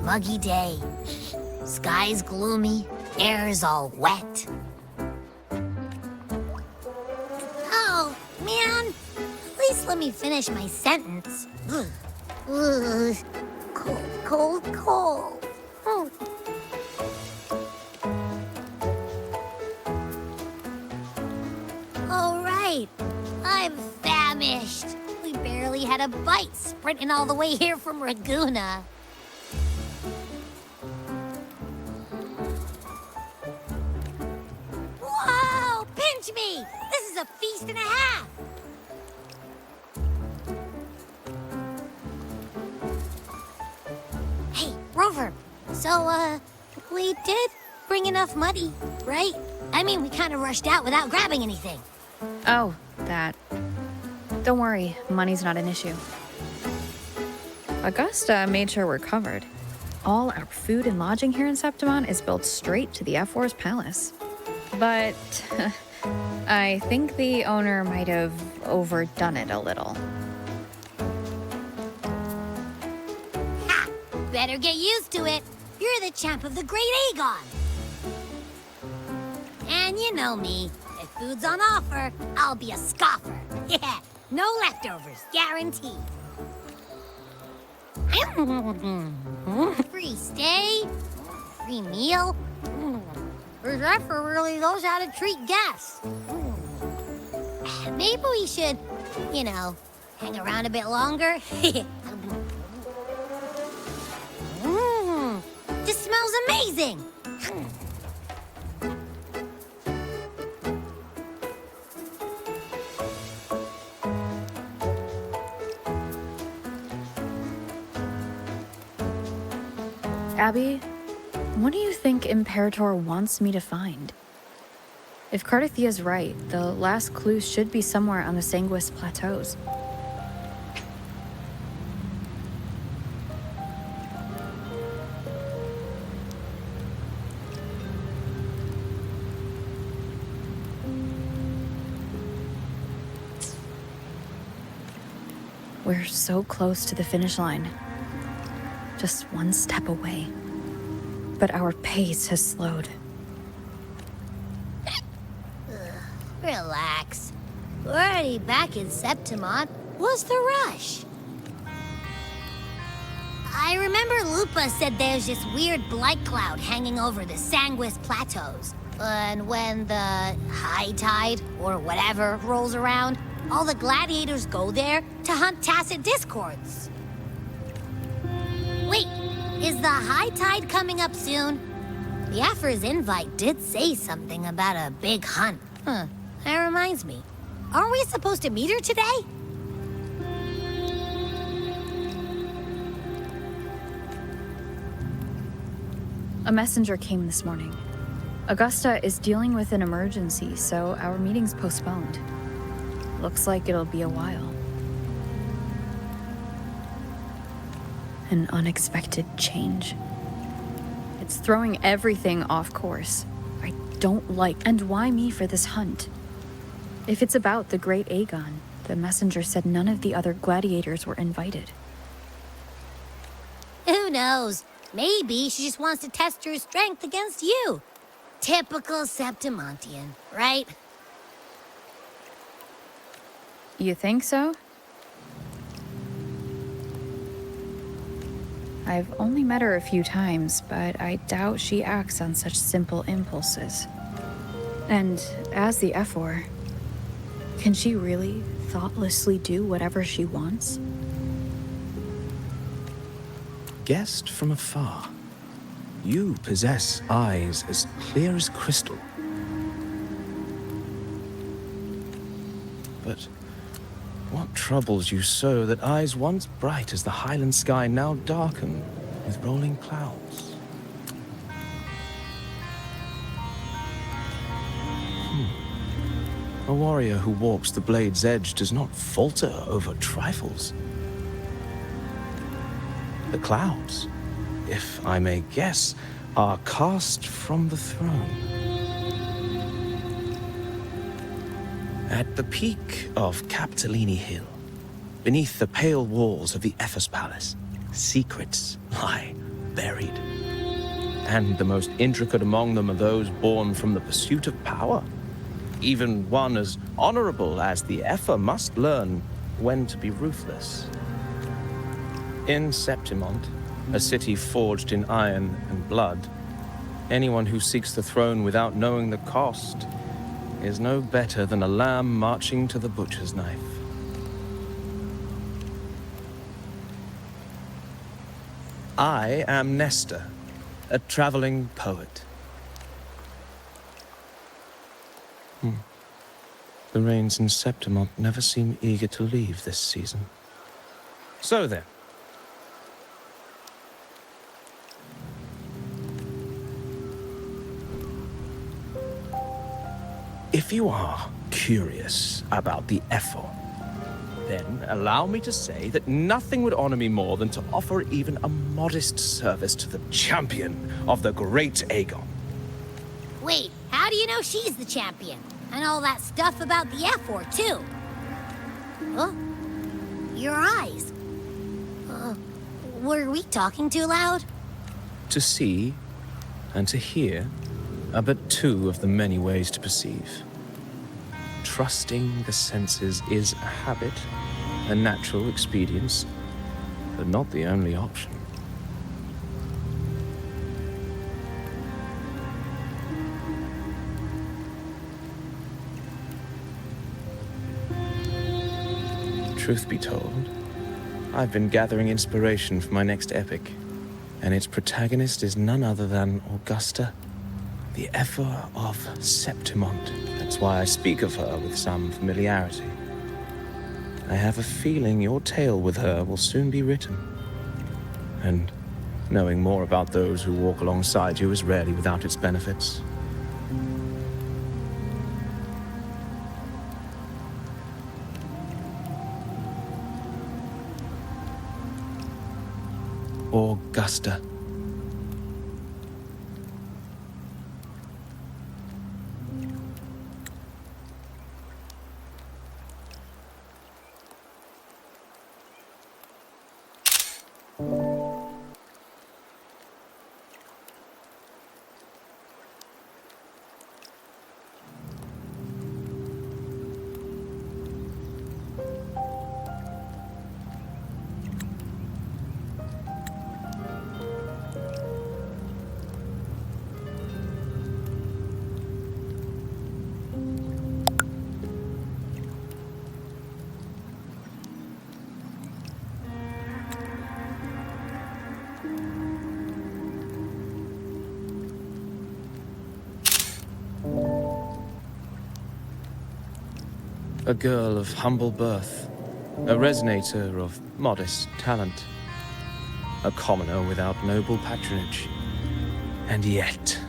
muggy day. Sky's gloomy, air's all wet. Oh, man. At least let me finish my sentence. Ugh. Cold, cold, cold. Oh. All right. I'm famished. We barely had a bite sprinting all the way here from Ragoona. Whoa! Pinch me! This is a feast and a half! Hey, Rover. So, we did bring enough money, right? I mean, we kind of rushed out without grabbing anything. Oh, that. Don't worry, money's not an issue. Augusta made sure we're covered. All our food and lodging here in Septimon is built straight to the F4's palace. But I think the owner might have overdone it a little. Ha! Better get used to it. You're the champ of the Great Aegon. And you know me. If food's on offer, I'll be a scoffer. Yeah, no leftovers, guaranteed. Free stay, free meal. Zephyr really knows how to treat guests. Maybe we should, hang around a bit longer. This smells amazing. Abby, what do you think Imperator wants me to find? If Cardathia's right, the last clue should be somewhere on the Sanguis Plateaus. We're so close to the finish line. Just one step away. But our pace has slowed. Relax. We're already back in Septimon. What's the rush? I remember Lupa said there's this weird blight cloud hanging over the Sanguis Plateaus. And when the high tide, or whatever, rolls around, all the gladiators go there to hunt tacit discords. Wait, is the high tide coming up soon? The Afra's invite did say something about a big hunt. That reminds me. Aren't we supposed to meet her today? A messenger came this morning. Augusta is dealing with an emergency, so our meeting's postponed. Looks like it'll be a while. An unexpected change. It's throwing everything off course. I don't like. And why me for this hunt? If it's about the Great Aegon, the messenger said none of the other gladiators were invited. Who knows? Maybe she just wants to test her strength against you. Typical Septimontian, right? You think so? I've only met her a few times, but I doubt she acts on such simple impulses. And as the F4, can she really thoughtlessly do whatever she wants? Guessed from afar, you possess eyes as clear as crystal. But what troubles you so that eyes once bright as the highland sky now darken with rolling clouds? A warrior who walks the blade's edge does not falter over trifles. The clouds, if I may guess, are cast from the throne. At the peak of Capitolini Hill, beneath the pale walls of the Ephes Palace, secrets lie buried. And the most intricate among them are those born from the pursuit of power. Even one as honorable as the Effer must learn when to be ruthless. In Septimont, a city forged in iron and blood, anyone who seeks the throne without knowing the cost is no better than a lamb marching to the butcher's knife. I am Nestor, a traveling poet. The rains in Septimont never seem eager to leave this season. So then, if you are curious about the Effer, then allow me to say that nothing would honor me more than to offer even a modest service to the champion of the great Aegon. Wait, how do you know she's the champion? And all that stuff about the F-4, too. Huh? Your eyes. Were we talking too loud? To see and to hear are but two of the many ways to perceive. Trusting the senses is a habit, a natural expedience, but not the only option. Truth be told, I've been gathering inspiration for my next epic, and its protagonist is none other than Augusta, the Effer of Septimont. That's why I speak of her with some familiarity. I have a feeling your tale with her will soon be written. And knowing more about those who walk alongside you is rarely without its benefits. Augusta. A girl of humble birth, a resonator of modest talent, a commoner without noble patronage. And yet,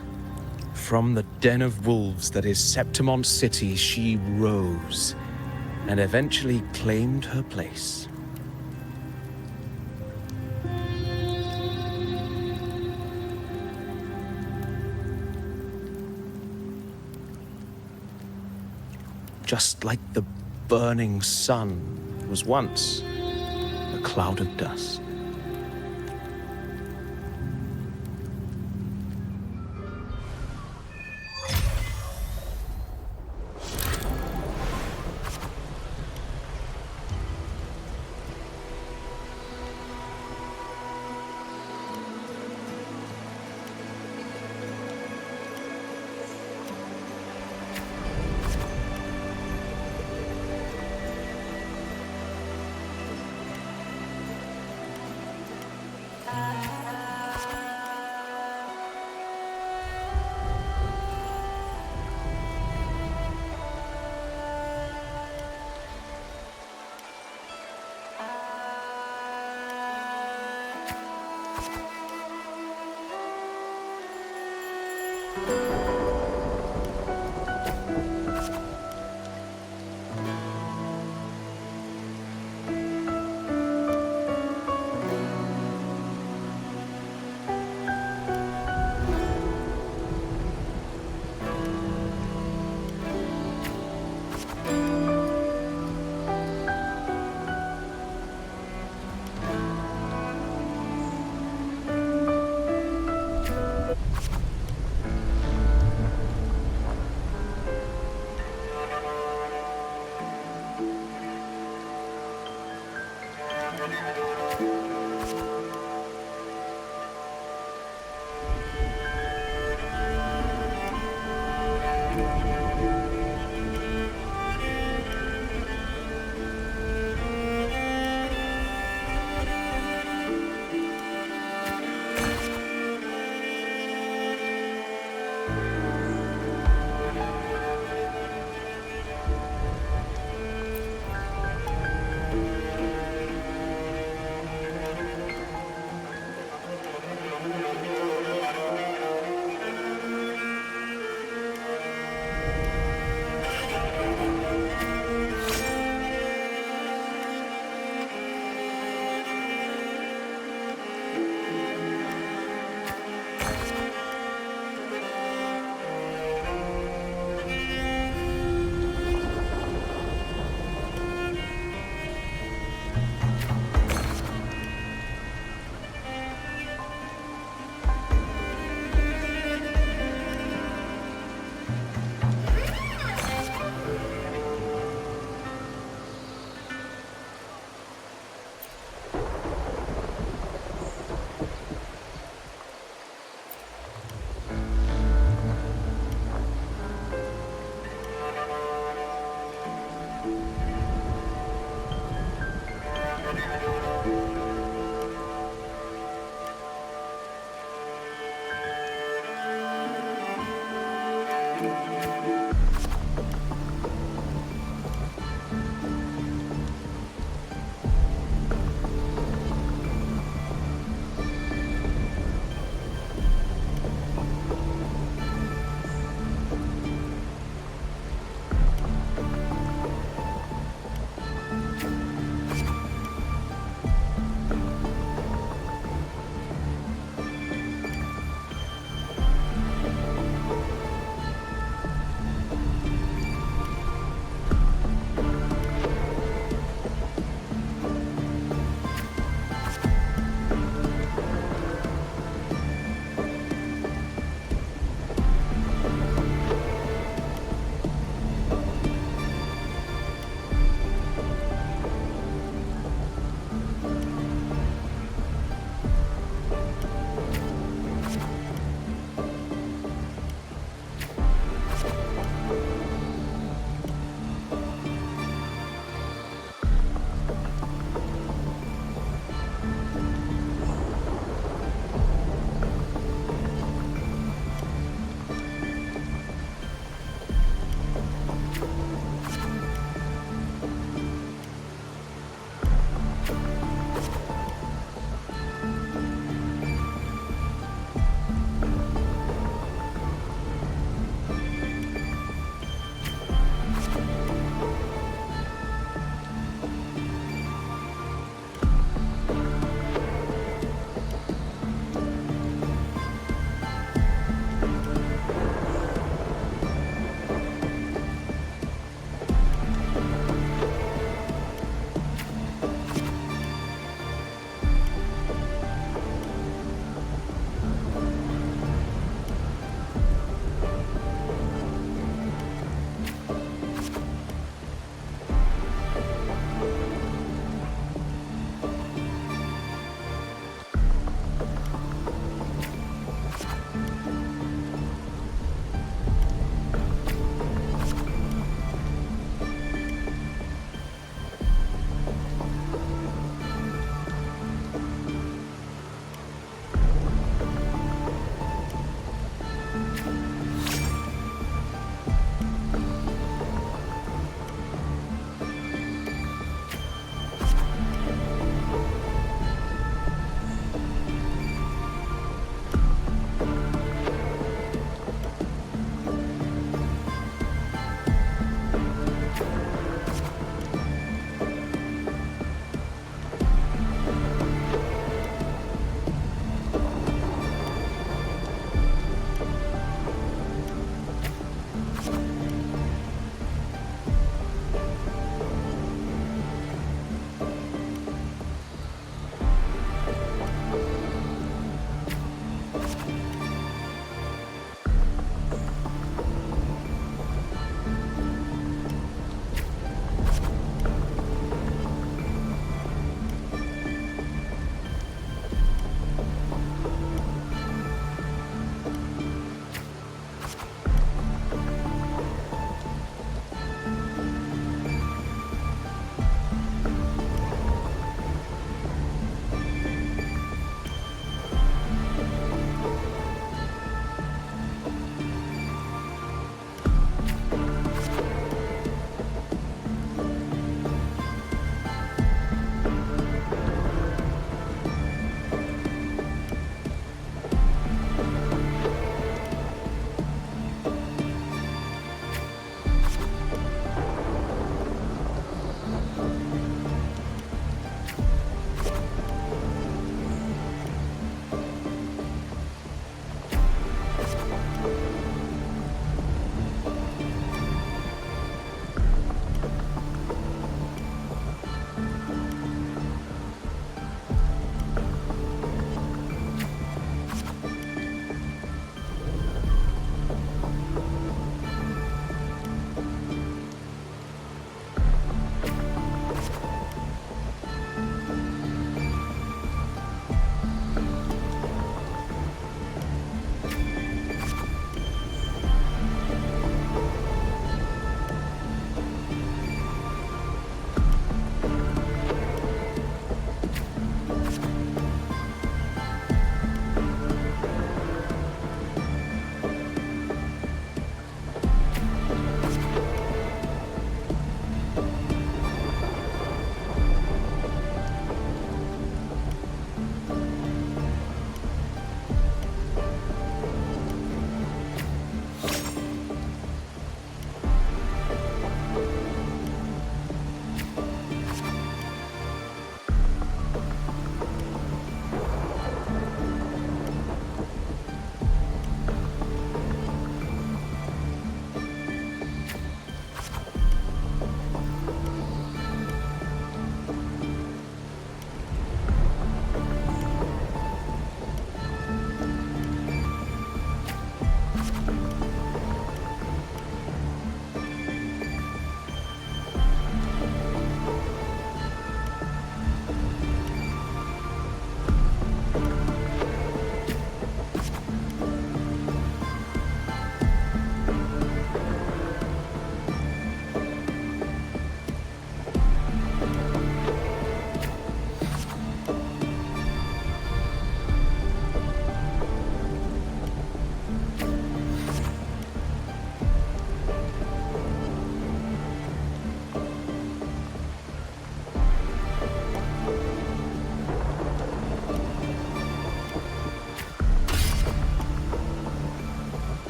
from the den of wolves that is Septimont City, she rose and eventually claimed her place. Just like the burning sun was once a cloud of dust.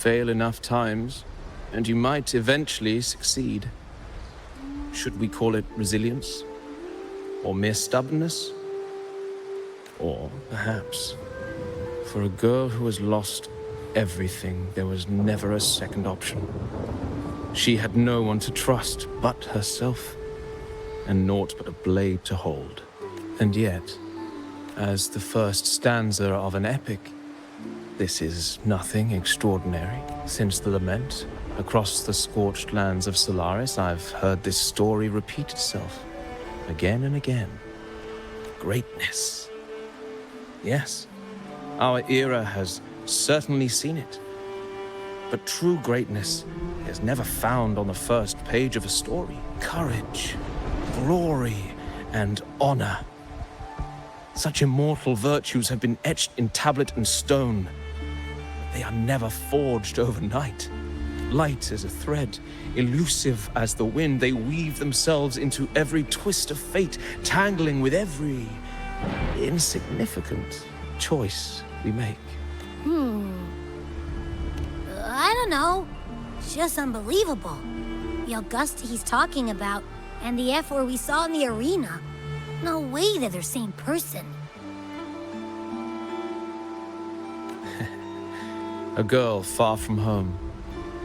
fail enough times, and you might eventually succeed. Should we call it resilience? Or mere stubbornness? Or perhaps, for a girl who has lost everything, there was never a second option. She had no one to trust but herself, and naught but a blade to hold. And yet, as the first stanza of an epic, this is nothing extraordinary. Since the lament, across the scorched lands of Solaris, I've heard this story repeat itself, again and again. Greatness. Yes, our era has certainly seen it. But true greatness is never found on the first page of a story. Courage, glory, and honor. Such immortal virtues have been etched in tablet and stone. They are never forged overnight. Light as a thread, elusive as the wind, they weave themselves into every twist of fate, tangling with every insignificant choice we make. I don't know. It's just unbelievable. The Augusta he's talking about, and the F-word we saw in the arena. No way they're the same person. A girl far from home,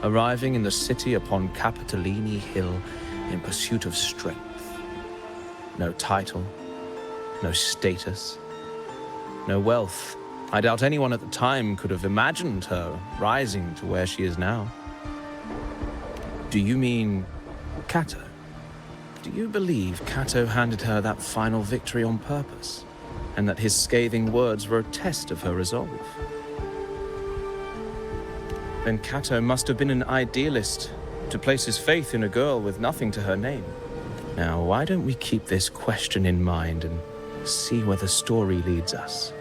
arriving in the city upon Capitolini Hill in pursuit of strength. No title, no status, no wealth. I doubt anyone at the time could have imagined her rising to where she is now. Do you mean Kato? Do you believe Kato handed her that final victory on purpose, and that his scathing words were a test of her resolve? Then Kato must have been an idealist to place his faith in a girl with nothing to her name. Now, why don't we keep this question in mind and see where the story leads us?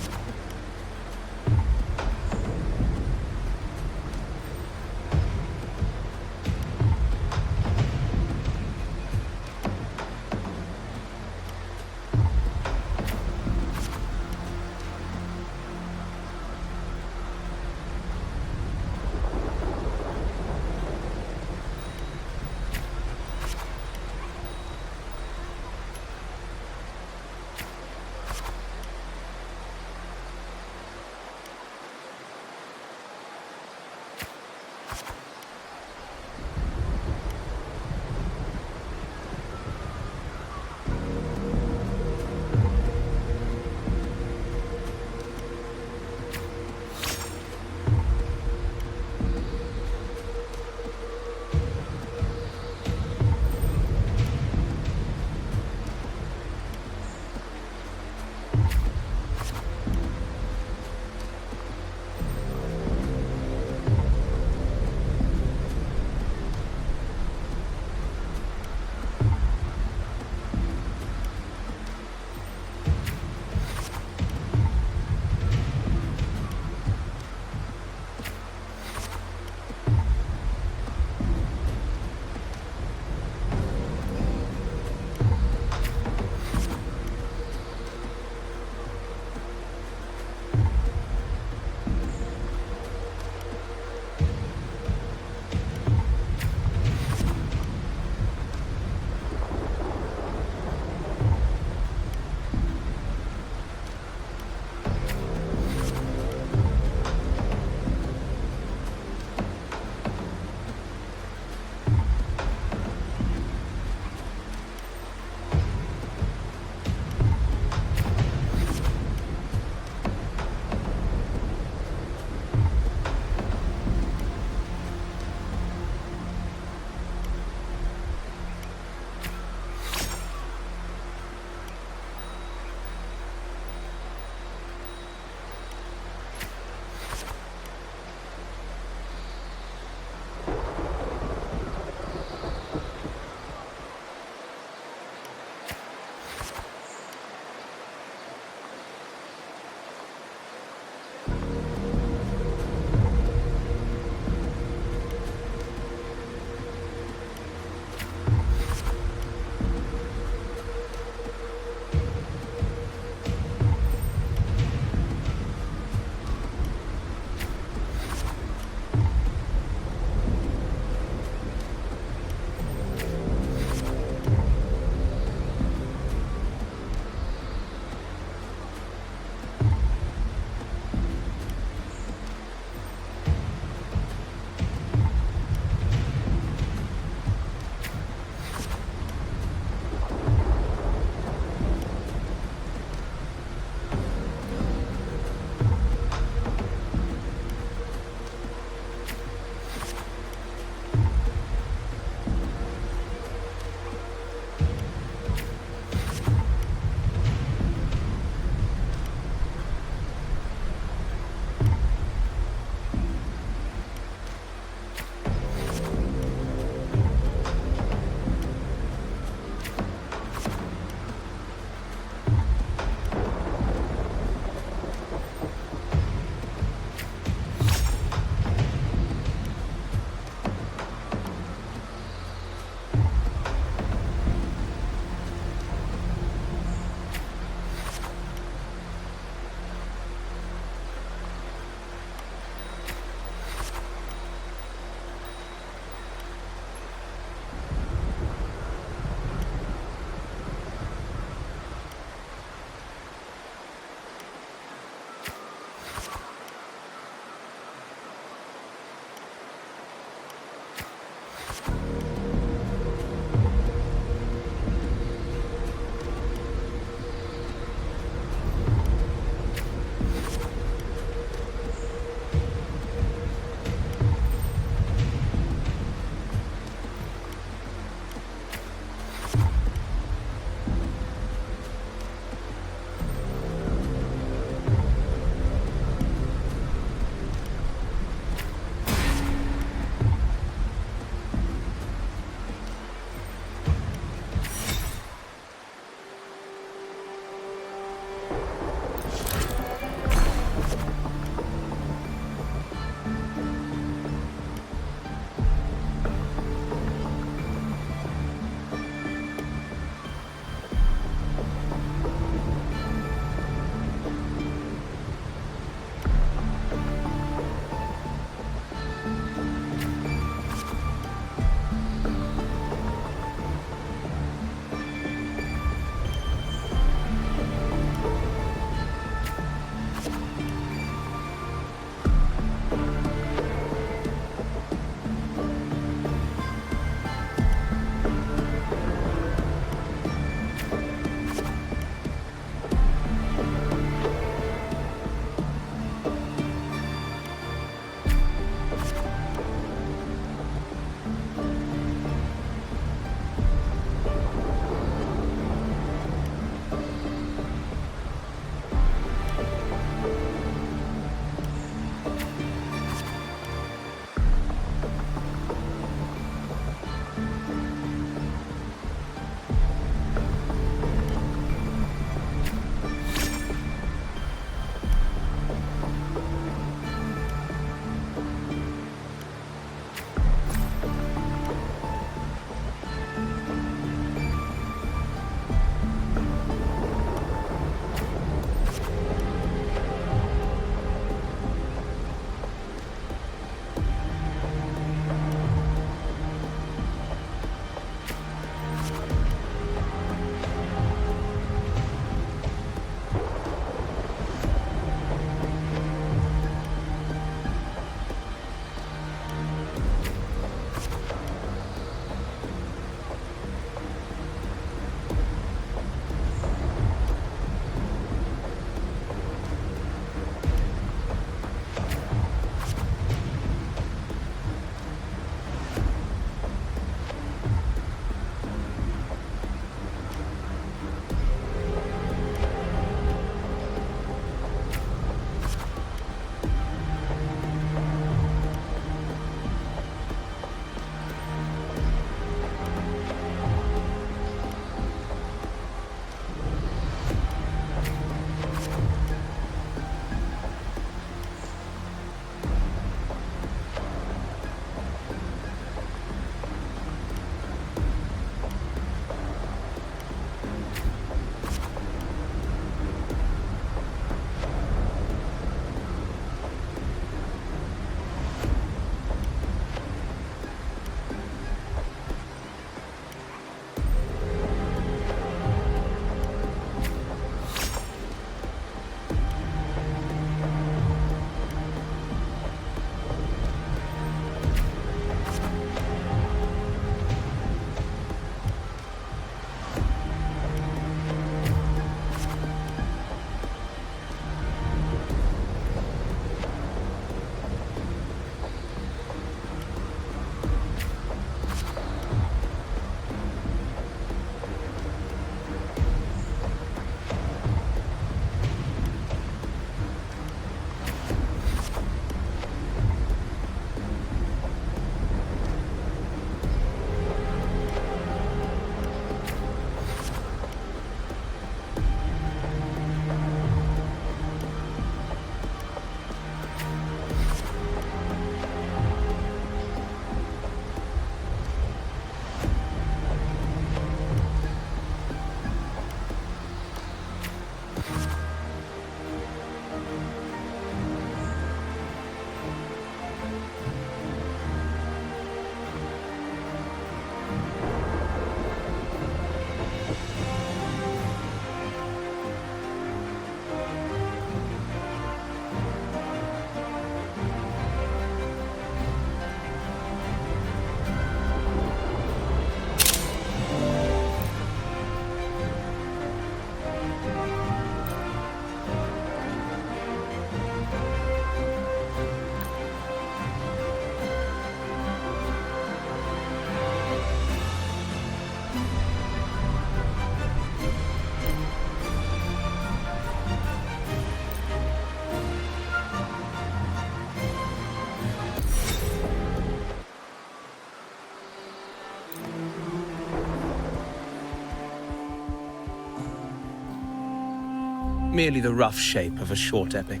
merely the rough shape of a short epic.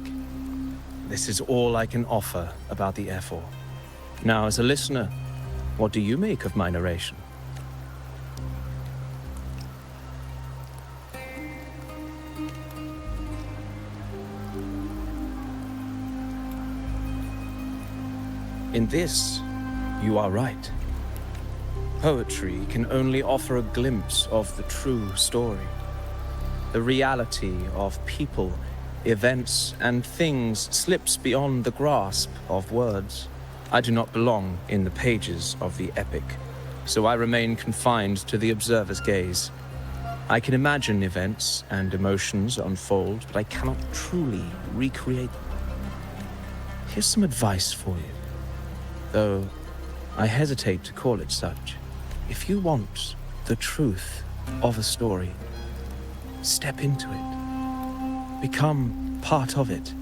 This is all I can offer about the Ephor. Now, as a listener, what do you make of my narration? In this, you are right. Poetry can only offer a glimpse of the true story. The reality of people, events, and things slips beyond the grasp of words. I do not belong in the pages of the epic, so I remain confined to the observer's gaze. I can imagine events and emotions unfold, but I cannot truly recreate them. Here's some advice for you, though I hesitate to call it such. If you want the truth of a story, step into it. Become part of it.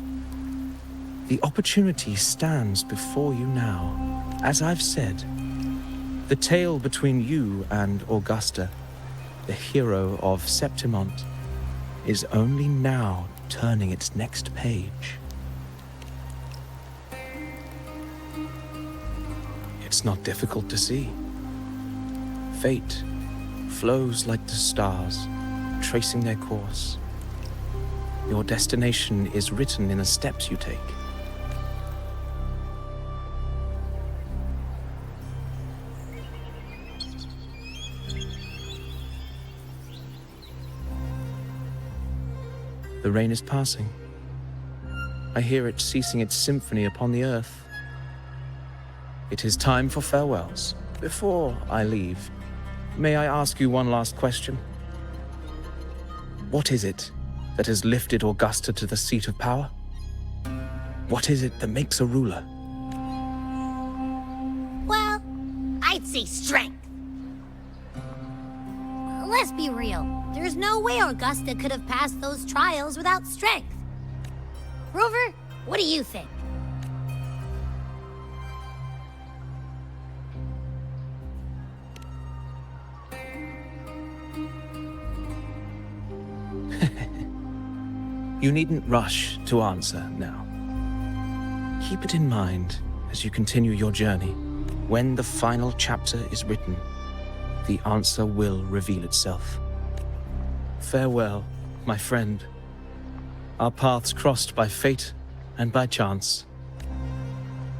The opportunity stands before you now. As I've said, the tale between you and Augusta, the hero of Septimont, is only now turning its next page. It's not difficult to see. Fate flows like the stars, tracing their course. Your destination is written in the steps you take. The rain is passing. I hear it ceasing its symphony upon the earth. It is time for farewells. Before I leave, may I ask you one last question? What is it that has lifted Augusta to the seat of power? What is it that makes a ruler? Well, I'd say strength. Let's be real. There's no way Augusta could have passed those trials without strength. Rover, what do you think? You needn't rush to answer now. Keep it in mind as you continue your journey. When the final chapter is written, the answer will reveal itself. Farewell, my friend. Our paths crossed by fate and by chance.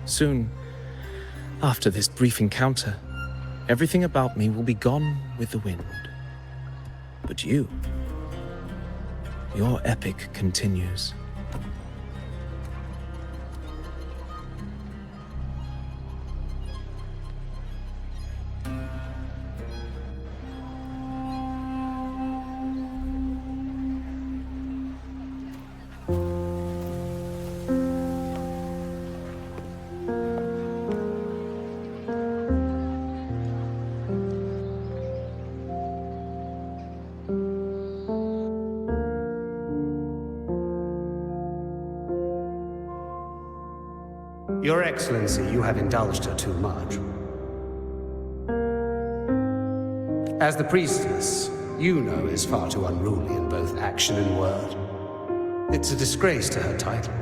Soon, after this brief encounter, everything about me will be gone with the wind. But you, your epic continues. Your Excellency, you have indulged her too much. As the priestess, you know is far too unruly in both action and word. It's a disgrace to her title.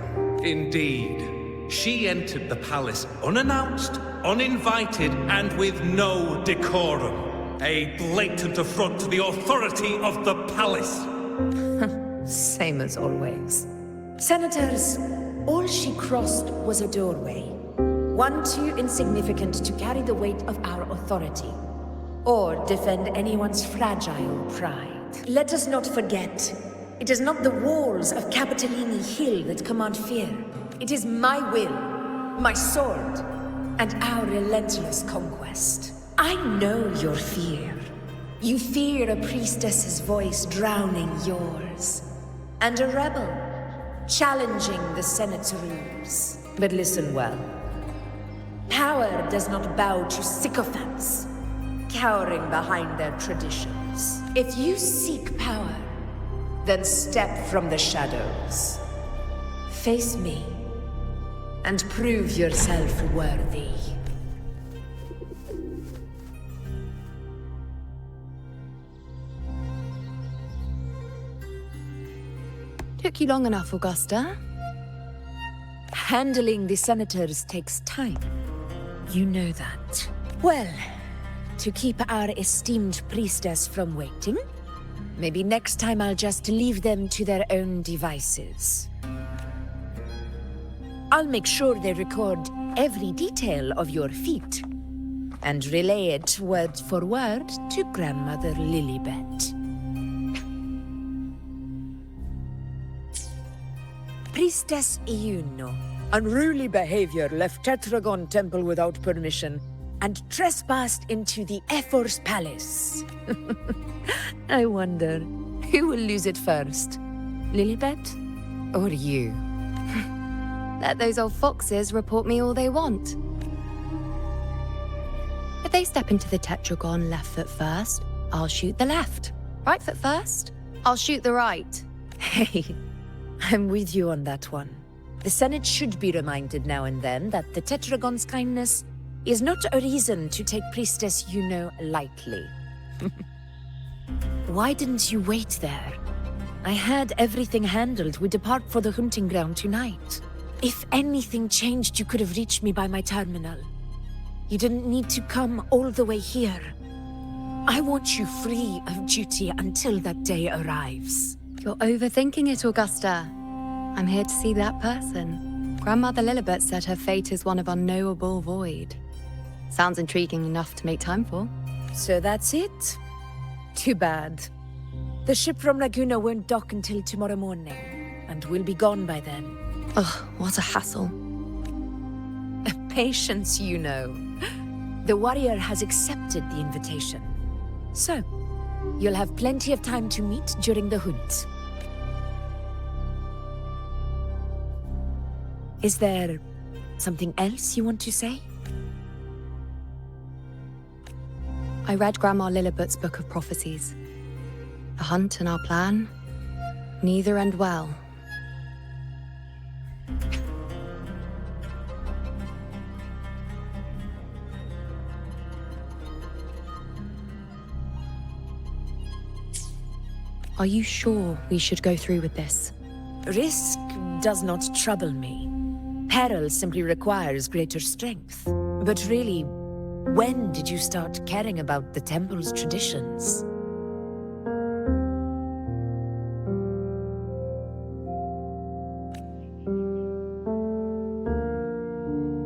Indeed. She entered the palace unannounced, uninvited, and with no decorum. A blatant affront to the authority of the palace. Same as always. Senators, all she crossed was a doorway. One too insignificant to carry the weight of our authority, or defend anyone's fragile pride. Let us not forget, it is not the walls of Capitolini Hill that command fear. It is my will, my sword, and our relentless conquest. I know your fear. You fear a priestess's voice drowning yours, and a rebel challenging the Senate's rules. But listen well. Power does not bow to sycophants, cowering behind their traditions. If you seek power, then step from the shadows. Face me, and prove yourself worthy. Took you long enough, Augusta. Handling the senators takes time. You know that. Well, to keep our esteemed priestess from waiting, maybe next time I'll just leave them to their own devices. I'll make sure they record every detail of your feat and relay it word for word to Grandmother Lilibet. Priestess Iuno. Unruly behavior left Tetragon Temple without permission and trespassed into the Ephor's palace. I wonder, who will lose it first? Lilibet or you? Let those old foxes report me all they want. If they step into the tetragon left foot first, I'll shoot the left. Right foot first, I'll shoot the right. Hey, I'm with you on that one. The Senate should be reminded now and then that the Tetragon's kindness is not a reason to take Priestess Yuno lightly. Why didn't you wait there? I had everything handled. We depart for the hunting ground tonight. If anything changed, you could have reached me by my terminal. You didn't need to come all the way here. I want you free of duty until that day arrives. You're overthinking it, Augusta. I'm here to see that person. Grandmother Lilibet said her fate is one of unknowable void. Sounds intriguing enough to make time for. So that's it? Too bad. The ship from Laguna won't dock until tomorrow morning, and we'll be gone by then. Ugh, what a hassle. Patience, you know. The warrior has accepted the invitation. So, you'll have plenty of time to meet during the hunt. Is there something else you want to say? I read Grandma Lilibet's Book of Prophecies. The hunt and our plan, neither end well. Are you sure we should go through with this? Risk does not trouble me. Peril simply requires greater strength. But really, when did you start caring about the temple's traditions?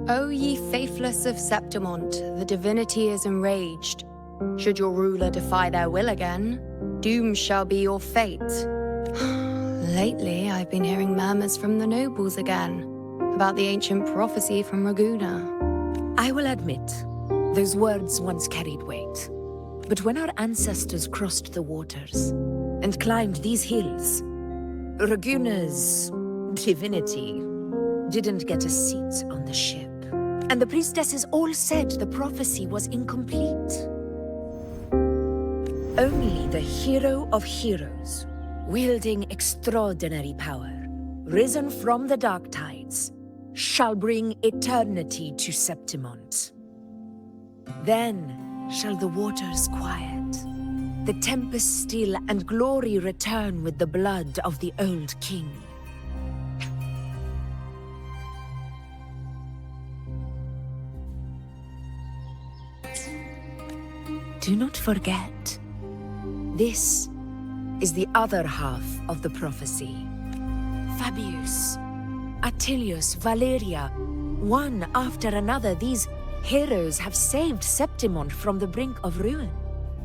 O ye faithless of Septimont, the divinity is enraged. Should your ruler defy their will again, doom shall be your fate. Lately, I've been hearing murmurs from the nobles again, about the ancient prophecy from Raguna. I will admit, those words once carried weight. But when our ancestors crossed the waters and climbed these hills, Raguna's divinity didn't get a seat on the ship. And the priestesses all said the prophecy was incomplete. Only the hero of heroes, wielding extraordinary power, risen from the dark tides, shall bring eternity to Septimont. Then shall the waters quiet, the tempest still, and glory return with the blood of the old king. Do not forget, this is the other half of the prophecy. Fabius, Attilius, Valeria, one after another, these heroes have saved Septimont from the brink of ruin.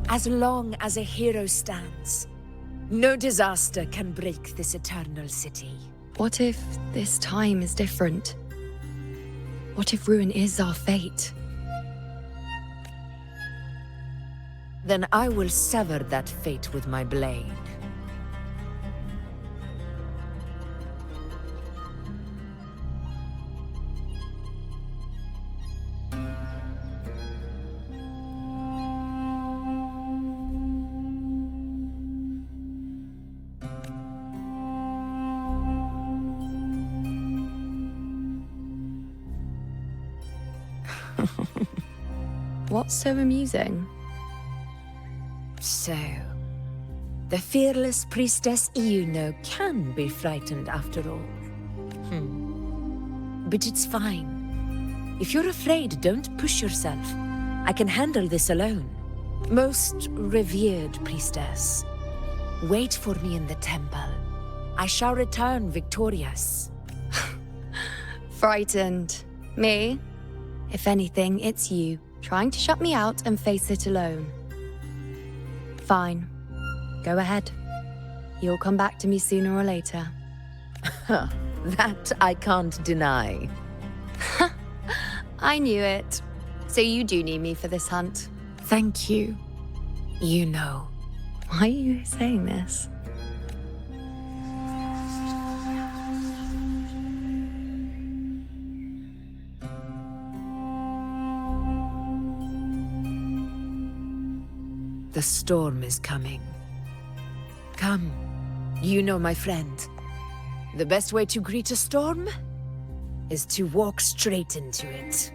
As long as a hero stands, no disaster can break this eternal city. What if this time is different? What if ruin is our fate? Then I will sever that fate with my blade. What's so amusing? So, The fearless priestess Iuno can be frightened after all. But it's fine. If you're afraid, don't push yourself. I can handle this alone. Most revered priestess, wait for me in the temple. I shall return victorious. Frightened. Me? If anything, it's you, trying to shut me out and face it alone. Fine. Go ahead. You'll come back to me sooner or later. That I can't deny. I knew it. So you do need me for this hunt. Thank you. You know. Why are you saying this? The storm is coming. Come, you know my friend. The best way to greet a storm is to walk straight into it.